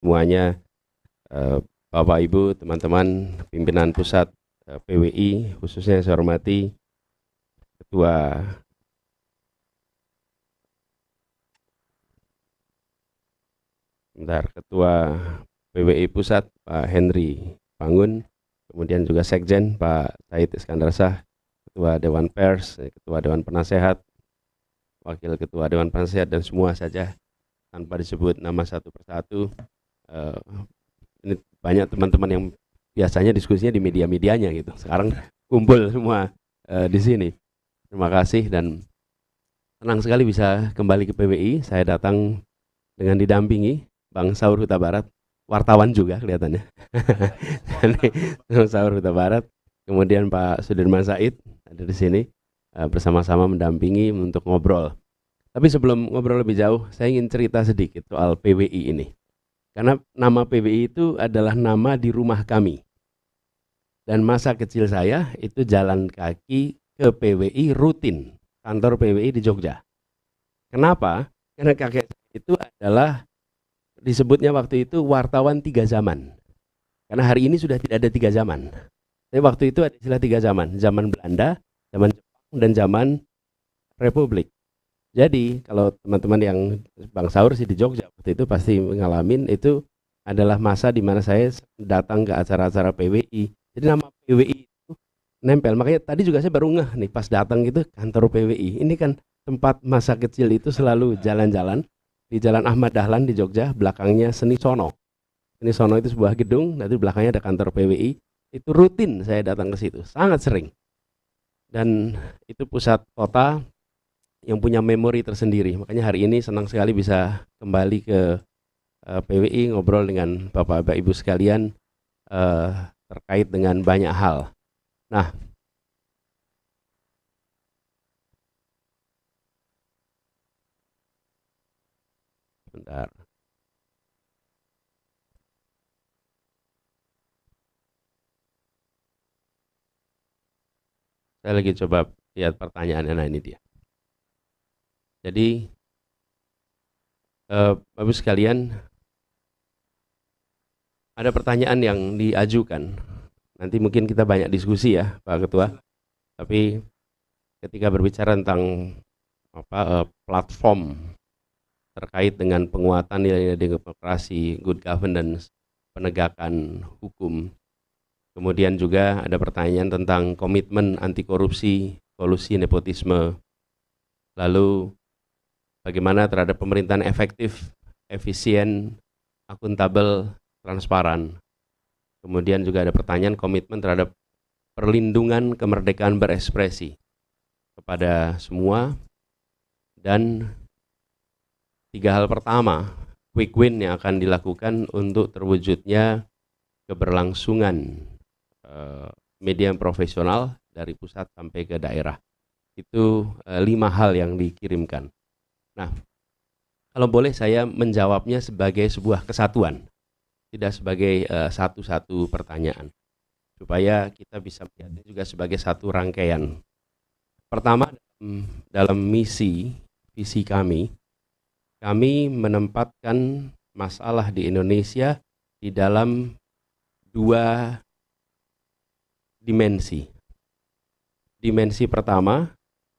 semuanya, Bapak Ibu, teman-teman pimpinan pusat PWI, khususnya yang saya hormati Ketua PWI Pusat Pak Henry Pangun, kemudian juga Sekjen Pak Said Iskandar Shah, Ketua Dewan Pers, Ketua Dewan Penasehat, Wakil Ketua Dewan Penasehat, dan semua saja tanpa disebut nama satu persatu. Ini banyak teman-teman yang biasanya diskusinya di media-medianya gitu, sekarang kumpul semua di sini. Terima kasih dan senang sekali bisa kembali ke PWI. Saya datang dengan didampingi Bang Saur Huta Barat, wartawan juga kelihatannya. Bang Saur Huta Barat, kemudian Pak Sudirman Said ada di sini, bersama-sama mendampingi untuk ngobrol. Tapi sebelum ngobrol lebih jauh, saya ingin cerita sedikit soal PWI ini. Karena nama PWI itu adalah nama di rumah kami. Dan masa kecil saya itu jalan kaki ke PWI rutin, kantor PWI di Jogja. Kenapa? Karena kakek itu adalah disebutnya waktu itu wartawan 3 zaman. Karena hari ini sudah tidak ada 3 zaman. Tapi waktu itu ada istilah 3 zaman. Zaman Belanda, zaman Jepang, dan zaman Republik. Jadi kalau teman-teman yang Bang Saur sih di Jogja waktu itu pasti ngalamin, itu adalah masa di mana saya datang ke acara-acara PWI. Jadi nama PWI itu nempel. Makanya tadi juga saya baru ngeh nih pas datang gitu kantor PWI. Ini kan tempat masa kecil itu selalu jalan-jalan di Jalan Ahmad Dahlan di Jogja, belakangnya Seni Sono. Seni Sono itu sebuah gedung, nanti belakangnya ada kantor PWI. Itu rutin saya datang ke situ, sangat sering. Dan itu pusat kota yang punya memori tersendiri. Makanya hari ini senang sekali bisa kembali ke PWI, ngobrol dengan Bapak Ibu sekalian terkait dengan banyak hal. Nah, bentar. Saya lagi coba lihat pertanyaannya. Nah, ini dia. Jadi, Bapak Ibu sekalian, ada pertanyaan yang diajukan. Nanti mungkin kita banyak diskusi ya, Pak Ketua. Tapi ketika berbicara tentang platform terkait dengan penguatan nilai-nilai demokrasi, good governance, penegakan hukum. Kemudian juga ada pertanyaan tentang komitmen anti korupsi, kolusi, nepotisme. Lalu bagaimana terhadap pemerintahan efektif, efisien, akuntabel, transparan. Kemudian juga ada pertanyaan komitmen terhadap perlindungan kemerdekaan berekspresi kepada semua. Dan 3 hal pertama, quick win yang akan dilakukan untuk terwujudnya keberlangsungan media yang profesional dari pusat sampai ke daerah. Itu 5 hal yang dikirimkan. Nah, kalau boleh saya menjawabnya sebagai sebuah kesatuan, tidak sebagai satu-satu pertanyaan, supaya kita bisa melihatnya juga sebagai satu rangkaian. Pertama, dalam visi kami menempatkan masalah di Indonesia di dalam 2 dimensi. Dimensi pertama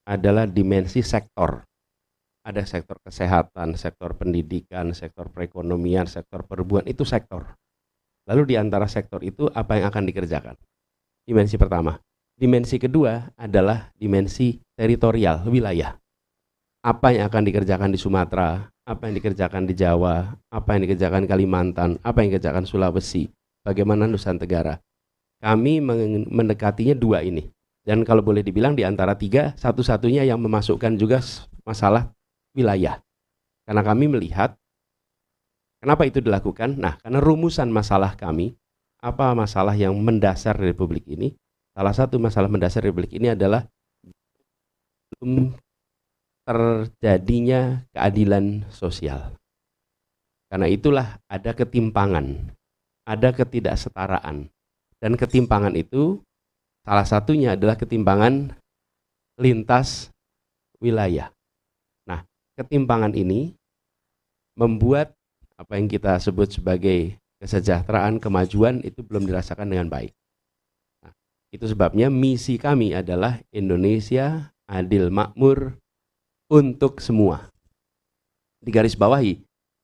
adalah dimensi sektor. Ada sektor kesehatan, sektor pendidikan, sektor perekonomian, sektor perhubungan, itu sektor. Lalu di antara sektor itu apa yang akan dikerjakan? Dimensi pertama. Dimensi kedua adalah dimensi teritorial, wilayah. Apa yang akan dikerjakan di Sumatera, apa yang dikerjakan di Jawa, apa yang dikerjakan Kalimantan, apa yang dikerjakan Sulawesi, bagaimana Nusantara Tenggara. Kami mendekatinya 2 ini. Dan kalau boleh dibilang di antara 3, satu-satunya yang memasukkan juga masalah wilayah. Karena kami melihat, kenapa itu dilakukan? Nah, karena rumusan masalah kami, apa masalah yang mendasar Republik ini? Salah satu masalah mendasar Republik ini adalah belum terjadinya keadilan sosial. Karena itulah ada ketimpangan, ada ketidaksetaraan. Dan ketimpangan itu salah satunya adalah ketimpangan lintas wilayah. Nah, ketimpangan ini membuat apa yang kita sebut sebagai kesejahteraan, kemajuan itu belum dirasakan dengan baik. Nah, itu sebabnya misi kami adalah Indonesia adil makmur untuk semua. Digaris bawahi,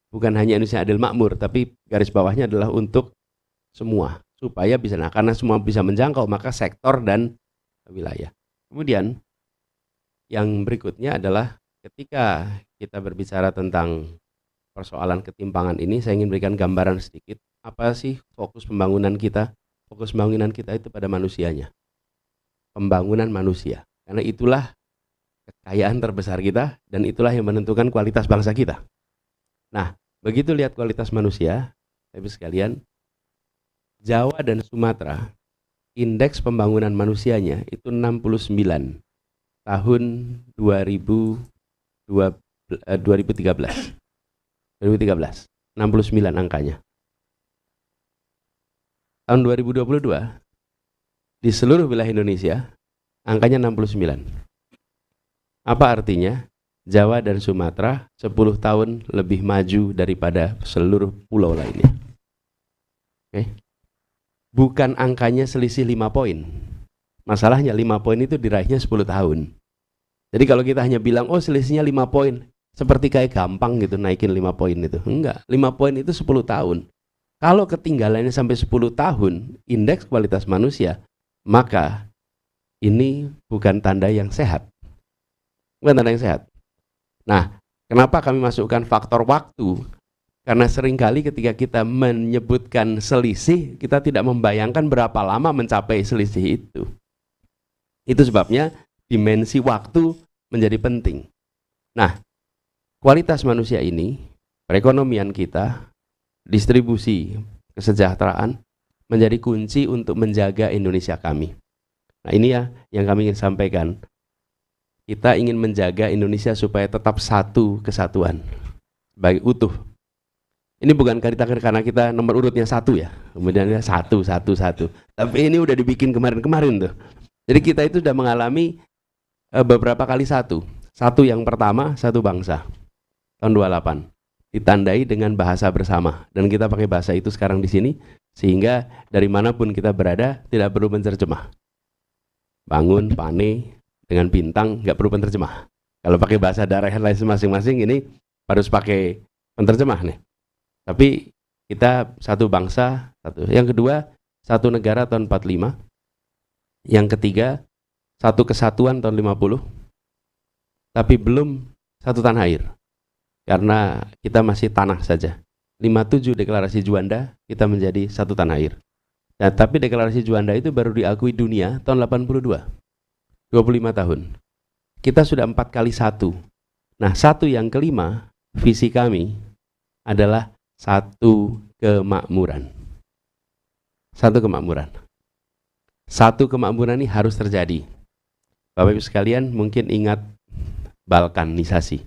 bukan hanya Indonesia adil makmur, tapi garis bawahnya adalah untuk semua, supaya bisa, nah karena semua bisa menjangkau, maka sektor dan wilayah. Kemudian yang berikutnya adalah ketika kita berbicara tentang persoalan ketimpangan ini, saya ingin berikan gambaran sedikit. Apa sih fokus pembangunan kita? Fokus pembangunan kita itu pada manusianya. Pembangunan manusia. Karena itulah kekayaan terbesar kita dan itulah yang menentukan kualitas bangsa kita. Nah, begitu lihat kualitas manusia, Bapak sekalian, Jawa dan Sumatera, indeks pembangunan manusianya itu 69 tahun 2013. 69 angkanya. Tahun 2022 di seluruh wilayah Indonesia angkanya 69. Apa artinya? Jawa dan Sumatera 10 tahun lebih maju daripada seluruh pulau lainnya. Oke. Bukan angkanya selisih 5 poin. Masalahnya 5 poin itu diraihnya 10 tahun. Jadi kalau kita hanya bilang, oh selisihnya 5 poin, seperti kayak gampang gitu naikin 5 poin itu. Enggak, 5 poin itu 10 tahun. Kalau ketinggalannya sampai 10 tahun, indeks kualitas manusia, maka ini bukan tanda yang sehat. Bukan tanda yang sehat. Nah, kenapa kami masukkan faktor waktu? Karena seringkali ketika kita menyebutkan selisih, kita tidak membayangkan berapa lama mencapai selisih itu. Itu sebabnya dimensi waktu menjadi penting. Nah, kualitas manusia ini, perekonomian kita, distribusi kesejahteraan menjadi kunci untuk menjaga Indonesia kami. Nah, ini ya yang kami ingin sampaikan. Kita ingin menjaga Indonesia supaya tetap satu kesatuan, baik utuh. Ini bukan karena kita nomor urutnya 1 ya, kemudian 1. Tapi ini udah dibikin kemarin-kemarin tuh. Jadi kita itu sudah mengalami beberapa kali 1. 1 yang pertama, 1 bangsa. Tahun 28 ditandai dengan bahasa bersama, dan kita pakai bahasa itu sekarang di sini sehingga dari manapun kita berada tidak perlu penterjemah. Bangun, pane dengan bintang nggak perlu penterjemah. Kalau pakai bahasa daerah lain masing-masing ini harus pakai penterjemah nih. Tapi kita 1 bangsa, 1. Yang kedua, 1 negara tahun 45. Yang ketiga, 1 kesatuan tahun 50. Tapi belum 1 tanah air. Karena kita masih tanah saja. 57 deklarasi Juanda, kita menjadi 1 tanah air. Nah, tapi deklarasi Juanda itu baru diakui dunia tahun 82. 25 tahun. Kita sudah 4 kali 1. Nah, 1 yang kelima, visi kami adalah 1 kemakmuran. 1 kemakmuran. 1 kemakmuran ini harus terjadi. Bapak Ibu sekalian mungkin ingat balkanisasi.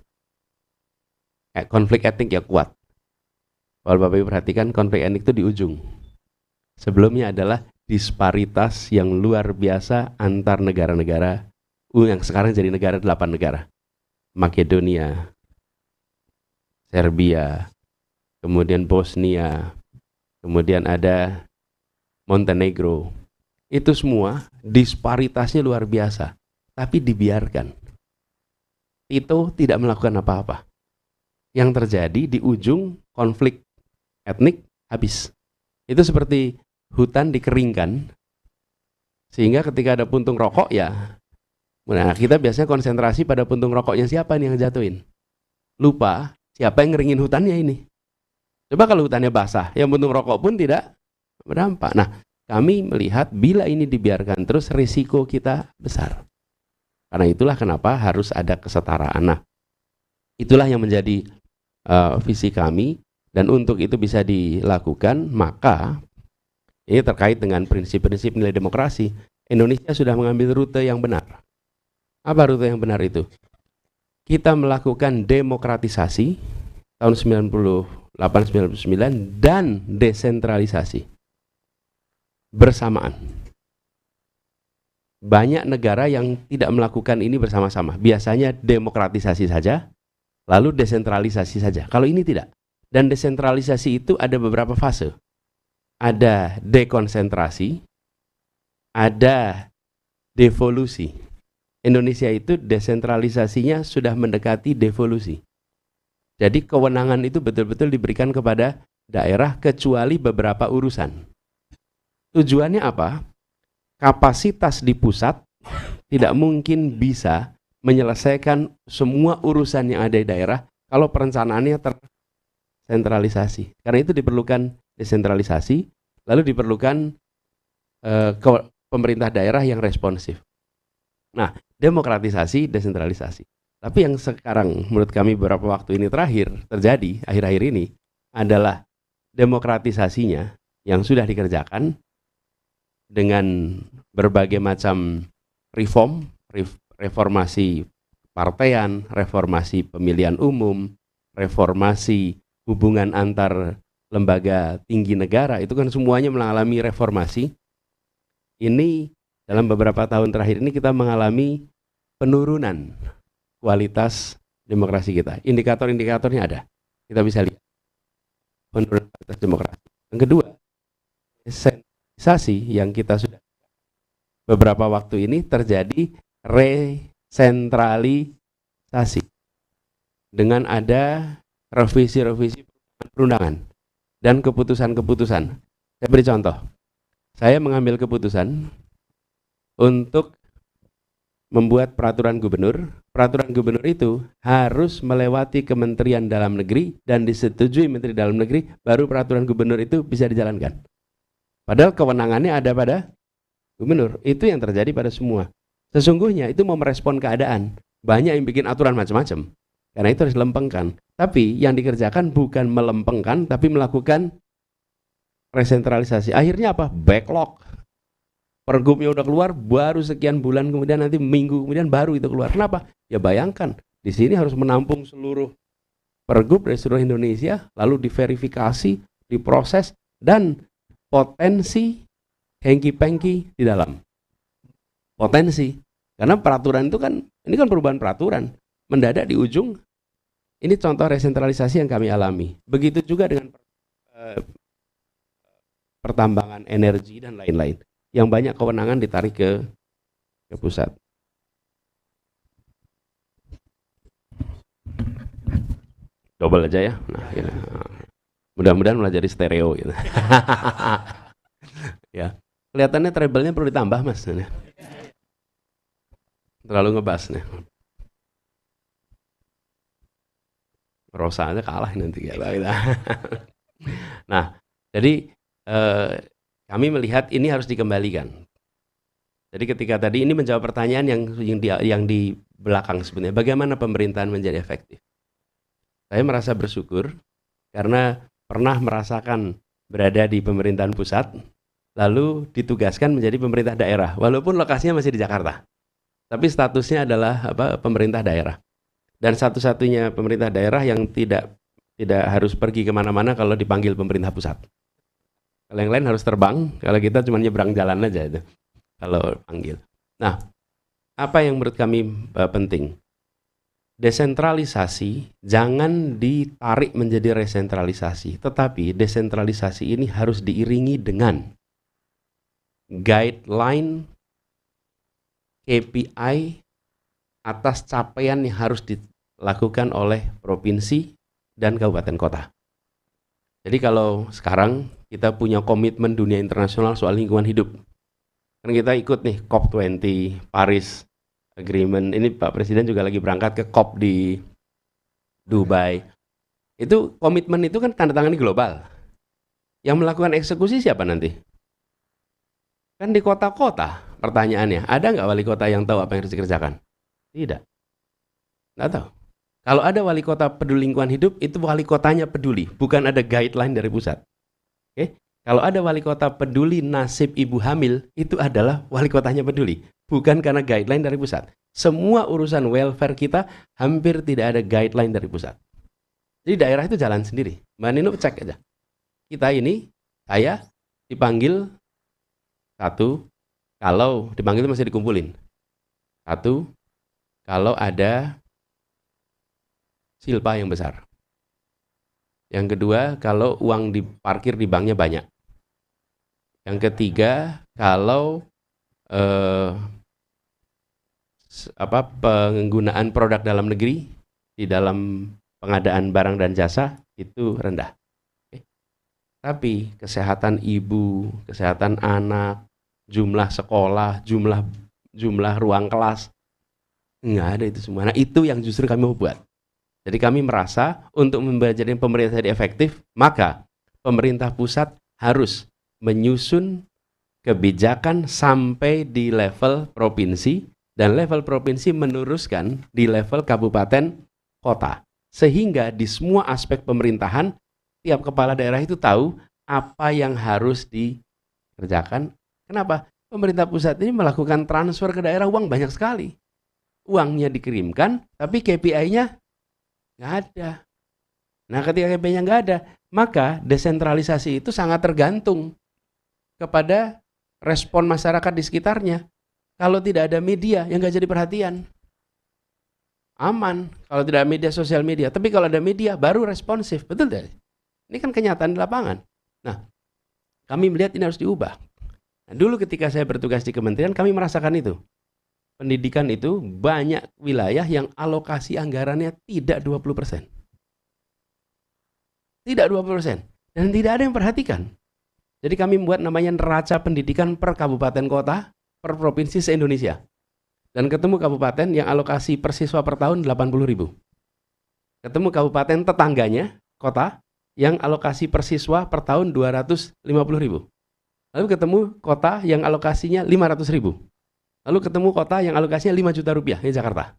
Konflik etnik ya kuat. Kalau Bapak Ibu perhatikan, konflik etnik itu di ujung. Sebelumnya adalah disparitas yang luar biasa antar negara-negara, yang sekarang jadi negara 8 negara. Makedonia, Serbia, kemudian Bosnia, kemudian ada Montenegro. Itu semua disparitasnya luar biasa, tapi dibiarkan. Tito tidak melakukan apa-apa. Yang terjadi di ujung konflik etnik habis. Itu seperti hutan dikeringkan, sehingga ketika ada puntung rokok ya, nah kita biasanya konsentrasi pada puntung rokoknya siapa nih yang jatuhin. Lupa siapa yang ngeringin hutannya ini. Coba kalau hutannya basah, yang puntung rokok pun tidak berdampak. Nah, kami melihat bila ini dibiarkan terus risiko kita besar. Karena itulah kenapa harus ada kesetaraan. Nah, itulah yang menjadi visi kami, dan untuk itu bisa dilakukan, maka ini terkait dengan prinsip-prinsip nilai demokrasi. Indonesia sudah mengambil rute yang benar. Apa rute yang benar itu? Kita melakukan demokratisasi tahun 98-99 dan desentralisasi bersamaan. Banyak negara yang tidak melakukan ini bersama-sama. Biasanya demokratisasi saja, lalu desentralisasi saja. Kalau ini tidak. Dan desentralisasi itu ada beberapa fase. Ada dekonsentrasi, ada devolusi. Indonesia itu desentralisasinya sudah mendekati devolusi. Jadi kewenangan itu betul-betul diberikan kepada daerah kecuali beberapa urusan. Tujuannya apa? Kapasitas di pusat tidak mungkin bisa menyelesaikan semua urusan yang ada di daerah kalau perencanaannya tersentralisasi. Karena itu diperlukan desentralisasi, lalu diperlukan pemerintah daerah yang responsif. Nah, demokratisasi, desentralisasi. Tapi yang sekarang menurut kami beberapa waktu ini terakhir terjadi, akhir-akhir ini, adalah demokratisasinya yang sudah dikerjakan dengan berbagai macam reformasi partaian, reformasi pemilihan umum, reformasi hubungan antar lembaga tinggi negara, itu kan semuanya mengalami reformasi. Ini dalam beberapa tahun terakhir ini kita mengalami penurunan kualitas demokrasi kita. Indikator-indikatornya ada. Kita bisa lihat penurunan kualitas demokrasi. Yang kedua, desentralisasi yang kita sudah beberapa waktu ini terjadi resentralisasi dengan ada revisi-revisi perundangan dan keputusan-keputusan. Saya beri contoh. Saya mengambil keputusan untuk membuat peraturan gubernur. Peraturan gubernur itu harus melewati Kementerian Dalam Negeri dan disetujui Menteri Dalam Negeri, baru peraturan gubernur itu bisa dijalankan. Padahal kewenangannya ada pada gubernur. Itu yang terjadi pada semua. Sesungguhnya itu mau merespon keadaan. Banyak yang bikin aturan macam-macam. Karena itu harus dilempengkan. Tapi yang dikerjakan bukan melempengkan, tapi melakukan resentralisasi. Akhirnya apa? Backlog. Pergubnya udah keluar, baru sekian bulan kemudian, nanti minggu kemudian baru itu keluar. Kenapa? Ya bayangkan, di sini harus menampung seluruh pergub dari seluruh Indonesia, lalu diverifikasi, diproses, dan potensi hengki-pengki di dalam. Potensi. Karena peraturan itu kan, ini kan perubahan peraturan. Mendadak di ujung, ini contoh resentralisasi yang kami alami. Begitu juga dengan pertambangan energi dan lain-lain. Yang banyak kewenangan ditarik ke pusat. Double aja ya. Nah, gitu. Mudah-mudahan malah jadi stereo gitu. Ya. Kelihatannya treble-nya perlu ditambah, Mas. Terlalu ngebas nih. Rosa aja kalah nanti ya. Nah, jadi kami melihat ini harus dikembalikan. Jadi ketika tadi ini menjawab pertanyaan yang di belakang sebenarnya, bagaimana pemerintahan menjadi efektif? Saya merasa bersyukur karena pernah merasakan berada di pemerintahan pusat, lalu ditugaskan menjadi pemerintah daerah, walaupun lokasinya masih di Jakarta. Tapi statusnya adalah pemerintah daerah. Dan satu-satunya pemerintah daerah yang tidak harus pergi kemana-mana kalau dipanggil pemerintah pusat. Kalau yang lain harus terbang, kalau kita cuma nyebrang jalan aja itu kalau panggil. Nah, apa yang menurut kami penting? Desentralisasi jangan ditarik menjadi resentralisasi, tetapi desentralisasi ini harus diiringi dengan guideline KPI atas capaian yang harus dilakukan oleh provinsi dan kabupaten kota. Jadi kalau sekarang kita punya komitmen dunia internasional soal lingkungan hidup, kan kita ikut nih COP20, Paris Agreement, ini Pak Presiden juga lagi berangkat ke COP di Dubai. Itu komitmen itu kan tanda tangan global. Yang melakukan eksekusi siapa nanti? Kan di kota-kota. Pertanyaannya, ada nggak wali kota yang tahu apa yang harus dikerjakan? Tidak. Nggak tahu. Kalau ada wali kota peduli lingkungan hidup, itu wali kotanya peduli, bukan ada guideline dari pusat. Oke? Kalau ada wali kota peduli nasib ibu hamil, itu adalah wali kotanya peduli, bukan karena guideline dari pusat. Semua urusan welfare kita hampir tidak ada guideline dari pusat. Jadi daerah itu jalan sendiri. Mbak Nino cek aja. Kita ini, saya dipanggil satu, kalau dipanggil itu masih dikumpulin. Satu, kalau ada silpa yang besar. Yang kedua, kalau uang diparkir di banknya banyak. Yang ketiga, kalau penggunaan produk dalam negeri di dalam pengadaan barang dan jasa itu rendah. Tapi kesehatan ibu, kesehatan anak, jumlah sekolah, jumlah ruang kelas, nggak ada itu semua. Nah itu yang justru kami mau buat. Jadi kami merasa untuk menjadikan pemerintah jadi efektif, maka pemerintah pusat harus menyusun kebijakan sampai di level provinsi, dan level provinsi meneruskan di level kabupaten kota. Sehingga di semua aspek pemerintahan, tiap kepala daerah itu tahu apa yang harus dikerjakan. Kenapa? Pemerintah pusat ini melakukan transfer ke daerah uang banyak sekali. Uangnya dikirimkan, tapi KPI-nya nggak ada. Nah ketika KPI-nya nggak ada, maka desentralisasi itu sangat tergantung kepada respon masyarakat di sekitarnya. Kalau tidak ada media, yang nggak jadi perhatian. Aman kalau tidak ada media, sosial media. Tapi kalau ada media, baru responsif. Betul tidak? Ini kan kenyataan di lapangan. Nah, kami melihat ini harus diubah. Nah, dulu ketika saya bertugas di kementerian, kami merasakan itu. Pendidikan itu banyak wilayah yang alokasi anggarannya tidak 20%. Tidak 20%. Dan tidak ada yang perhatikan. Jadi kami membuat namanya neraca pendidikan per kabupaten kota, per provinsi se-Indonesia. Dan ketemu kabupaten yang alokasi per siswa per tahun 80.000. Ketemu kabupaten tetangganya, kota, yang alokasi per siswa per tahun 250.000. Lalu ketemu kota yang alokasinya 500.000. Lalu ketemu kota yang alokasinya 5 juta rupiah, ini Jakarta.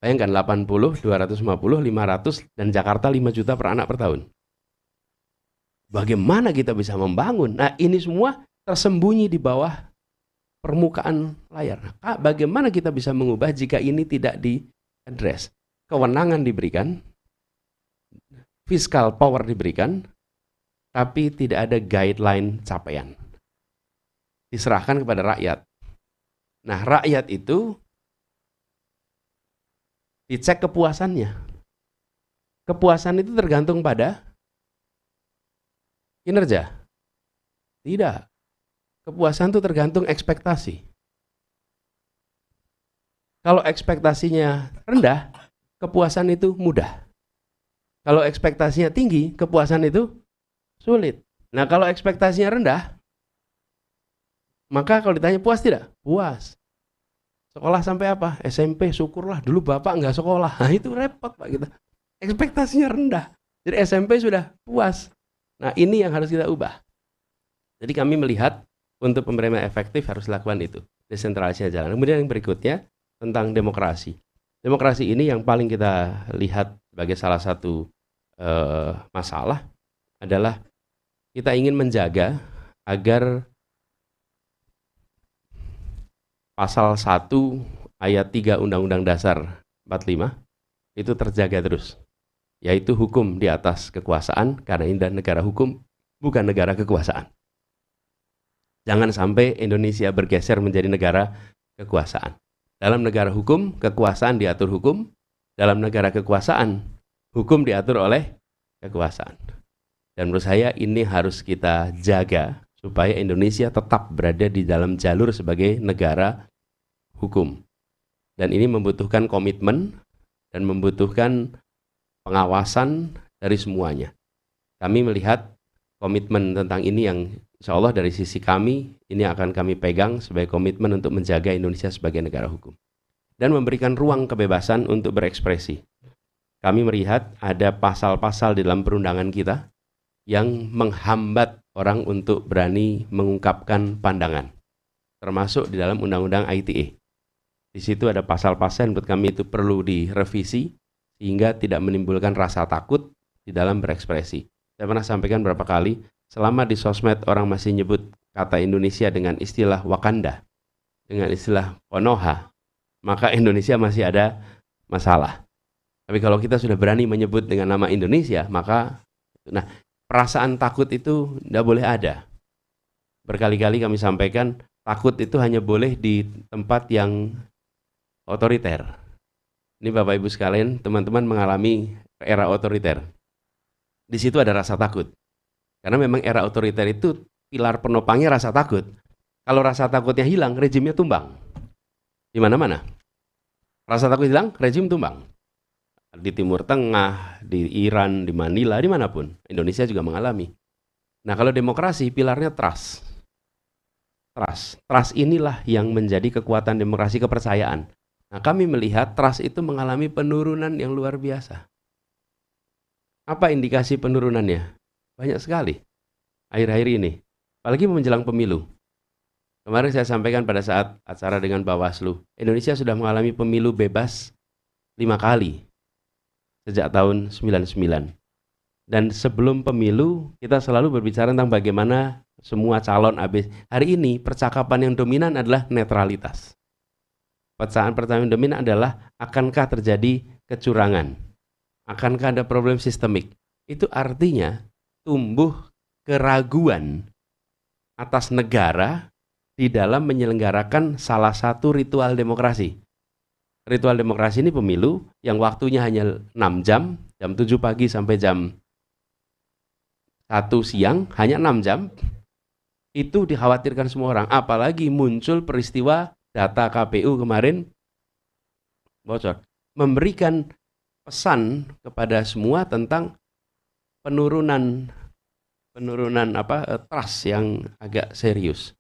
Bayangkan 80, 250, 500, dan Jakarta 5 juta per anak per tahun. Bagaimana kita bisa membangun? Nah ini semua tersembunyi di bawah permukaan layar. Nah, bagaimana kita bisa mengubah jika ini tidak diadres? Kewenangan diberikan, fiskal power diberikan, tapi tidak ada guideline capaian. Diserahkan kepada rakyat. Nah rakyat itu dicek kepuasannya. Kepuasan itu tergantung pada kinerja? Tidak. Kepuasan itu tergantung ekspektasi. Kalau ekspektasinya rendah, kepuasan itu mudah. Kalau ekspektasinya tinggi, kepuasan itu sulit. Nah kalau ekspektasinya rendah, maka kalau ditanya puas tidak? Puas. Sekolah sampai apa? SMP, syukurlah. Dulu bapak nggak sekolah. Nah itu repot Pak kita. Ekspektasinya rendah. Jadi SMP sudah puas. Nah ini yang harus kita ubah. Jadi kami melihat untuk pemerintah efektif harus lakukan itu. Desentralisasi jalan. Kemudian yang berikutnya tentang demokrasi. Demokrasi ini yang paling kita lihat sebagai salah satu masalah adalah kita ingin menjaga agar pasal 1 ayat 3 Undang-Undang Dasar 45 itu terjaga terus. Yaitu hukum di atas kekuasaan, karena ini negara hukum, bukan negara kekuasaan. Jangan sampai Indonesia bergeser menjadi negara kekuasaan. Dalam negara hukum, kekuasaan diatur hukum. Dalam negara kekuasaan, hukum diatur oleh kekuasaan. Dan menurut saya ini harus kita jaga supaya Indonesia tetap berada di dalam jalur sebagai negara hukum. Dan ini membutuhkan komitmen dan membutuhkan pengawasan dari semuanya. Kami melihat komitmen tentang ini yang insya Allah dari sisi kami, ini akan kami pegang sebagai komitmen untuk menjaga Indonesia sebagai negara hukum. Dan memberikan ruang kebebasan untuk berekspresi. Kami melihat ada pasal-pasal di dalam perundangan kita yang menghambat orang untuk berani mengungkapkan pandangan. Termasuk di dalam Undang-Undang ITE. Di situ ada pasal-pasal yang menurut kami itu perlu direvisi sehingga tidak menimbulkan rasa takut di dalam berekspresi. Saya pernah sampaikan berapa kali, selama di sosmed orang masih nyebut kata Indonesia dengan istilah Wakanda, dengan istilah Konoha, maka Indonesia masih ada masalah. Tapi kalau kita sudah berani menyebut dengan nama Indonesia, maka perasaan takut itu tidak boleh ada. Berkali-kali kami sampaikan, takut itu hanya boleh di tempat yang otoriter. Ini Bapak Ibu sekalian, teman-teman mengalami era otoriter. Di situ ada rasa takut. Karena memang era otoriter itu pilar penopangnya rasa takut. Kalau rasa takutnya hilang, rejimnya tumbang. Di mana-mana. Rasa takut hilang, rejim tumbang. Di Timur Tengah, di Iran, di Manila, dimanapun. Indonesia juga mengalami. Nah, kalau demokrasi, pilarnya trust. Trust inilah yang menjadi kekuatan demokrasi, kepercayaan. Nah, kami melihat trust itu mengalami penurunan yang luar biasa. Apa indikasi penurunannya? Banyak sekali. Akhir-akhir ini. Apalagi menjelang pemilu. Kemarin saya sampaikan pada saat acara dengan Bawaslu. Indonesia sudah mengalami pemilu bebas 5 kali. Sejak tahun 99. Dan sebelum pemilu, kita selalu berbicara tentang bagaimana semua calon habis. Hari ini percakapan yang dominan adalah netralitas. Pertanyaan yang dominan adalah akankah terjadi kecurangan? Akankah ada problem sistemik? Itu artinya tumbuh keraguan atas negara di dalam menyelenggarakan salah satu ritual demokrasi. Ritual demokrasi ini pemilu yang waktunya hanya 6 jam, jam 7 pagi sampai jam 1 siang, hanya 6 jam. Itu dikhawatirkan semua orang, apalagi muncul peristiwa data KPU kemarin bocor, memberikan pesan kepada semua tentang penurunan trust yang agak serius.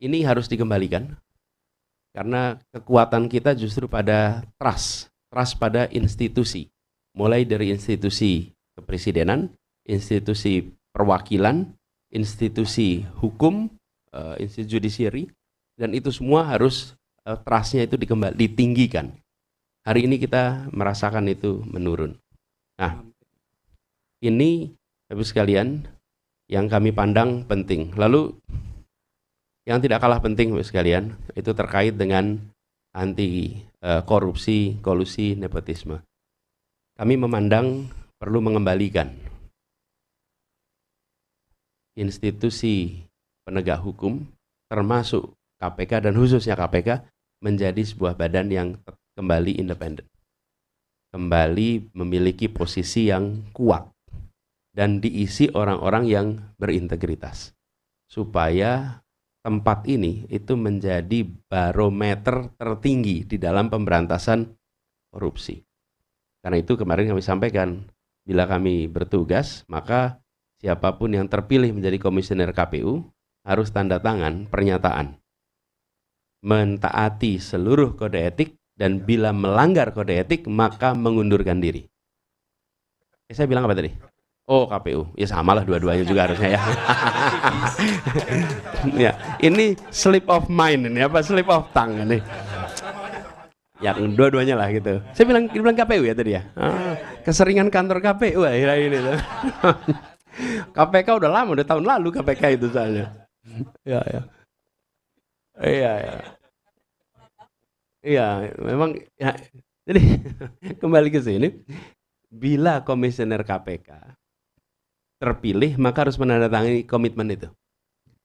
Ini harus dikembalikan karena kekuatan kita justru pada trust pada institusi, mulai dari institusi kepresidenan, institusi perwakilan, institusi hukum, institusi judisiari, dan itu semua harus trust-nya itu ditinggikan. Hari ini kita merasakan itu menurun. Nah, ini Bapak sekalian yang kami pandang penting. Lalu yang tidak kalah penting Bapak sekalian itu terkait dengan anti korupsi, kolusi, nepotisme. Kami memandang perlu mengembalikan institusi penegak hukum termasuk KPK dan khususnya KPK menjadi sebuah badan yang kembali independen, kembali memiliki posisi yang kuat dan diisi orang-orang yang berintegritas supaya tempat ini itu menjadi barometer tertinggi di dalam pemberantasan korupsi. Karena itu kemarin kami sampaikan, bila kami bertugas maka siapapun yang terpilih menjadi komisioner KPU harus tanda tangan pernyataan mentaati seluruh kode etik dan bila melanggar kode etik maka mengundurkan diri. Saya bilang apa tadi? Oh, KPU. Ya samalah dua-duanya juga harusnya ya. Ya, ini slip of mind ini apa slip of tongue ini. Ya, dua-duanya lah gitu. Saya bilang KPU ya tadi ya. Keseringan kantor KPU akhirnya ini tuh. KPK udah lama, udah tahun lalu KPK itu soalnya. Ya. Iya, memang ya. Jadi kembali ke sini, bila komisioner KPK terpilih maka harus menandatangani komitmen itu.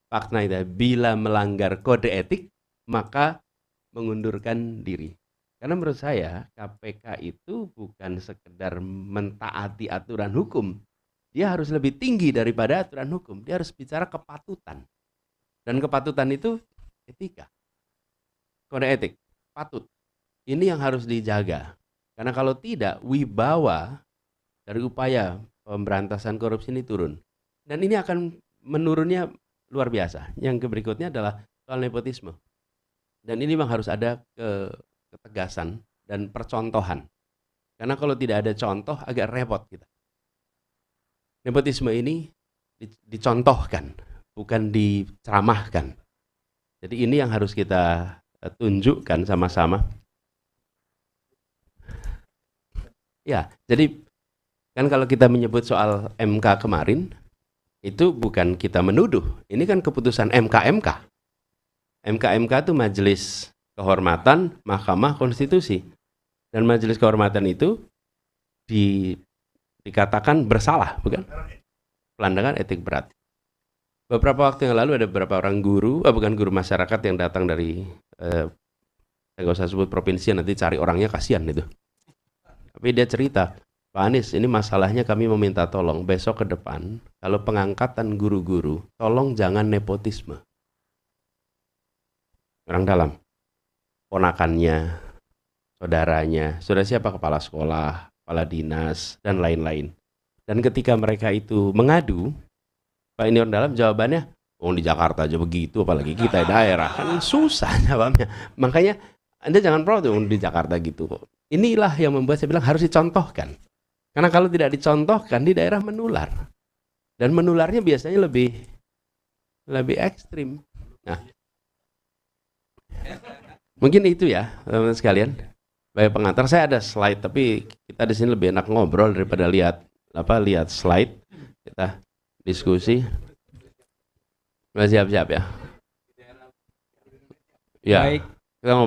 Fakta itu, bila melanggar kode etik maka mengundurkan diri. Karena menurut saya KPK itu bukan sekedar mentaati aturan hukum. Dia harus lebih tinggi daripada aturan hukum. Dia harus bicara kepatutan. Dan kepatutan itu etika. Kode etik, patut. Ini yang harus dijaga. Karena kalau tidak, wibawa dari upaya pemberantasan korupsi ini turun. Dan ini akan menurunnya luar biasa. Yang berikutnya adalah soal nepotisme. Dan ini memang harus ada ketegasan dan percontohan. Karena kalau tidak ada contoh agak repot kita. Nepotisme ini dicontohkan, bukan diceramahkan. Jadi ini yang harus kita tunjukkan sama-sama. Ya, jadi kan kalau kita menyebut soal MK kemarin, itu bukan kita menuduh. Ini kan keputusan MK. MK itu Majelis Kehormatan Mahkamah Konstitusi. Dan Majelis Kehormatan itu dikatakan bersalah, bukan? Pelanggaran etik berat. Beberapa waktu yang lalu ada beberapa orang guru masyarakat yang datang dari saya nggak usah sebut provinsi, nanti cari orangnya kasihan itu. Tapi dia cerita, Pak Anies, ini masalahnya kami meminta tolong besok ke depan, kalau pengangkatan guru-guru, tolong jangan nepotisme. Orang dalam, ponakannya, saudaranya, sudah siapa kepala sekolah, kepala dinas, dan lain-lain. Dan ketika mereka itu mengadu, Pak ini orang dalam jawabannya, oh di Jakarta aja begitu, apalagi kita di daerah. Kan susah jawabnya. Makanya Anda jangan protes di Jakarta gitu kok. Inilah yang membuat saya bilang harus dicontohkan. Karena kalau tidak dicontohkan di daerah menular. Dan menularnya biasanya lebih ekstrim. Nah, mungkin itu ya teman-teman sekalian. Baik pengantar, saya ada slide tapi kita di sini lebih enak ngobrol daripada lihat slide. Kita diskusi. Siap-siap ya. Ya. Baik. Kita ngobrol